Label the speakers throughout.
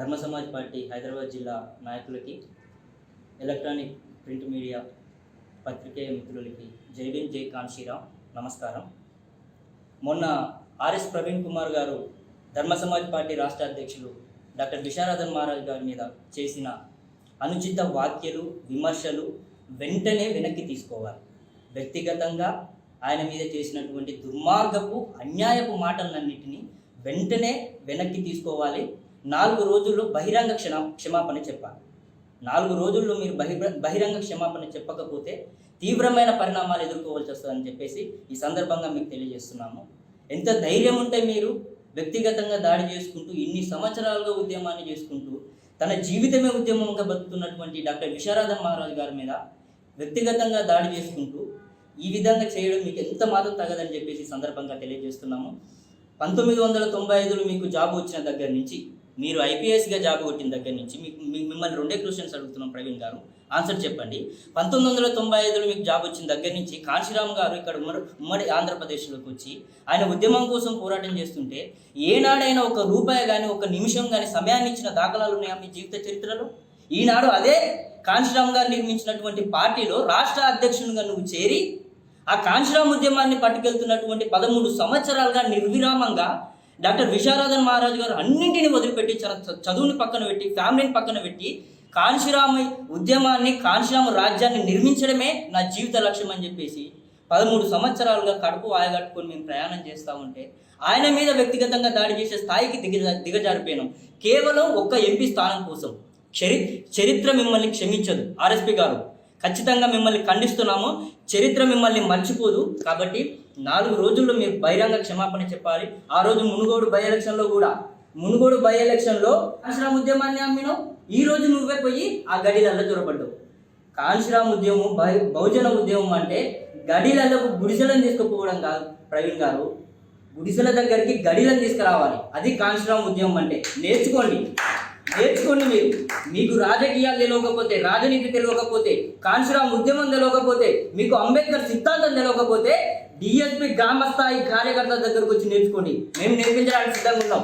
Speaker 1: ధర్మ సమాజ్ పార్టీ హైదరాబాద్ జిల్లా నాయకులకి, ఎలక్ట్రానిక్ ప్రింట్ మీడియా పత్రికేయ మిత్రులకి జై భీమ్, జై కాన్షీరామ్, నమస్కారం. మొన్న ఆర్ఎస్ ప్రవీణ్ కుమార్ గారు ధర్మ సమాజ్ పార్టీ రాష్ట్ర అధ్యక్షులు డాక్టర్ విశారదన్ మహారాజ్ గారి మీద చేసిన అనుచిత వ్యాఖ్యలు, విమర్శలు వెంటనే వెనక్కి తీసుకోవాలి. వ్యక్తిగతంగా ఆయన మీద చేసినటువంటి దుర్మార్గపు, అన్యాయపు మాటలన్నింటినీ వెంటనే వెనక్కి తీసుకోవాలి. 4 రోజుల్లో బహిరంగ క్షమాపణ చెప్పాలి. 4 రోజుల్లో మీరు బహిరంగ క్షమాపణ చెప్పకపోతే తీవ్రమైన పరిణామాలు ఎదుర్కోవాల్సి వస్తుందని చెప్పేసి ఈ సందర్భంగా మీకు తెలియజేస్తున్నాము. ఎంత ధైర్యం ఉంటే మీరు వ్యక్తిగతంగా దాడి చేసుకుంటూ ఇన్ని సంవత్సరాలుగా ఉద్యమాన్ని చేసుకుంటూ తన జీవితమే ఉద్యమంగా బతుకుతున్నటువంటి డాక్టర్ విశారదన్ మహారాజ్ గారి మీద వ్యక్తిగతంగా దాడి చేసుకుంటూ ఈ విధంగా చేయడం మీకు ఎంత మాత్రం తగదని చెప్పేసి సందర్భంగా తెలియజేస్తున్నాము. 1995లో మీకు జాబ్ వచ్చిన దగ్గర నుంచి, మీరు ఐపీఎస్గా జాబ్ కొట్టిన దగ్గర నుంచి మిమ్మల్ని 2 క్వశ్చన్స్ అడుగుతున్నాం ప్రవీణ్ గారు, ఆన్సర్ చెప్పండి. 1995లో మీకు జాబ్ వచ్చిన దగ్గర నుంచి కాన్షీరామ్ గారు ఇక్కడ ఉమ్మడి ఆంధ్రప్రదేశ్లోకి వచ్చి ఆయన ఉద్యమం కోసం పోరాటం చేస్తుంటే ఏనాడైనా 1 రూపాయి కానీ 1 నిమిషం కానీ సమయాన్ని ఇచ్చిన దాఖలాలు ఉన్నాయా మీ జీవిత చరిత్రలో? ఈనాడు అదే కాన్షీరామ్ గారు నిర్మించినటువంటి పార్టీలో రాష్ట్ర అధ్యక్షునిగా నువ్వు చేరి ఆ కాన్షీరామ్ ఉద్యమాన్ని పట్టుకెళ్తున్నటువంటి 13 సంవత్సరాలుగా నిర్విరామంగా డాక్టర్ విశారదన్ మహారాజ్ గారు అన్నింటినీ వదిలిపెట్టి, చదువుని పక్కన పెట్టి, ఫ్యామిలీని పక్కన పెట్టి కాన్షీరామ్ ఉద్యమాన్ని, కాన్షీరామ్ రాజ్యాన్ని నిర్మించడమే నా జీవిత లక్ష్యం అని చెప్పేసి 13 సంవత్సరాలుగా కడుపు ఆయగట్టుకొని మేము ప్రయాణం చేస్తూ ఉంటే ఆయన మీద వ్యక్తిగతంగా దాడి చేసే స్థాయికి దిగజారిపోయినాం. కేవలం 1 ఎంపీ స్థానం కోసం. చరిత్ర మిమ్మల్ని క్షమించదు. ఆర్ఎస్పీ గారు, ఖచ్చితంగా మిమ్మల్ని ఖండిస్తున్నాము. చరిత్ర మిమ్మల్ని మర్చిపోదు. కాబట్టి 4 రోజుల్లో మీరు బహిరంగ క్షమాపణ చెప్పాలి. ఆ రోజు మునుగోడు బై ఎలక్షన్లో కాన్షీరామ్ ఉద్యమాన్ని అమ్మినావు. ఈ రోజు నువ్వే పోయి ఆ గడిలల్లో చొరబడ్డావు. కాన్షీరామ్ ఉద్యమం బహుజన ఉద్యమం అంటే గడిలలో గుడిసెలను తీసుకుపోవడం కాదు ప్రవీణ్ గారు. గుడిసెల దగ్గరికి గడిలను తీసుకురావాలి. అది కాన్షీరామ్ ఉద్యమం అంటే. నేర్చుకోండి. మీకు రాజకీయాలు తెలియకపోతే, రాజనీతి తెలియకపోతే, కాన్షీరామ్ ఉద్యమం తెలియకపోతే, మీకు అంబేద్కర్ సిద్ధాంతం తెలియకపోతే డిఎస్పీ గ్రామ స్థాయి కార్యకర్తల దగ్గరకు వచ్చి నేర్చుకోండి. మేము నేర్పించడానికి సిద్ధంగా ఉన్నాం.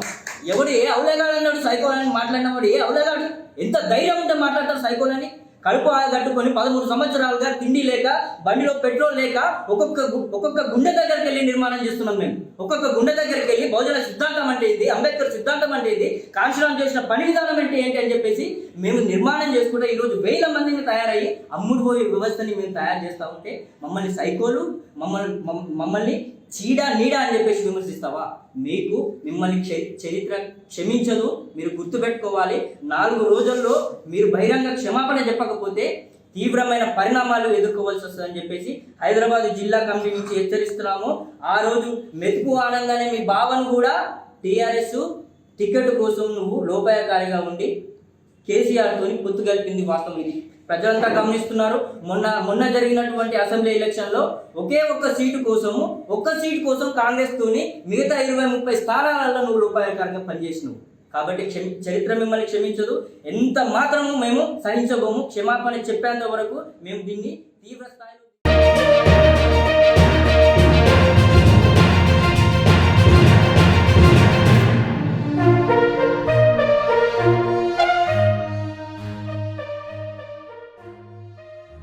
Speaker 1: ఎవడు ఏ అవలేగాడు అన్నాడు సైకోలని మాట్లాడినవాడు? ఏ అవలేగాడు? ఎంత ధైర్యం ఉంటే మాట్లాడతారు సైకోలని? కడుపు కట్టుకొని 13 సంవత్సరాలుగా తిండి లేక, బండిలో పెట్రోల్ లేక ఒక్కొక్క గుండె దగ్గరికి వెళ్ళి నిర్మాణం చేస్తున్నాం. మేము ఒక్కొక్క గుండె దగ్గరికి వెళ్ళి బహుజన సిద్ధాంతం అంటే ఇది, అంబేద్కర్ సిద్ధాంతం అంటే ఇది, కాన్షీరామ్ చేసిన పని విధానం అంటే ఏంటి అని చెప్పేసి మేము నిర్మాణం చేసుకుంటే ఈరోజు 1000 మందిని తయారయ్యి అమ్ముడు పోయే వ్యవస్థని మేము తయారు చేస్తూ ఉంటే మమ్మల్ని సైకోలు, మమ్మల్ని చీడ నీడ అని చెప్పేసి విమర్శిస్తావా? మిమ్మల్ని చరిత్ర క్షమించదు. మీరు గుర్తుపెట్టుకోవాలి. 4 రోజుల్లో మీరు బహిరంగ క్షమాపణ చెప్పకపోతే తీవ్రమైన పరిణామాలు ఎదుర్కోవాల్సి వస్తుందని చెప్పేసి హైదరాబాద్ జిల్లా కమిటీ నుంచి హెచ్చరిస్తున్నాము. ఆ రోజు మెతుకు ఆనందానే మీ బావను కూడా టీఆర్ఎస్ టికెట్ కోసం నువ్వు లోపాయకారిగా ఉండి కేసీఆర్తో పొత్తు కలిపింది వాస్తవం. ఇది ప్రజలంతా గమనిస్తున్నారు. మొన్న జరిగినటువంటి అసెంబ్లీ ఎలక్షన్లో ఒకే ఒక్క సీటు కోసం కాంగ్రెస్ తోని మిగతా 20-30 స్థానాలలో నువ్వు రూపాయకారంగా పనిచేసినావు. కాబట్టి చరిత్ర మిమ్మల్ని క్షమించదు. ఎంత మాత్రము మేము సహించబోము. క్షమాపణ చెప్పేంత వరకు మేము దీన్ని తీవ్ర స్థాయిలో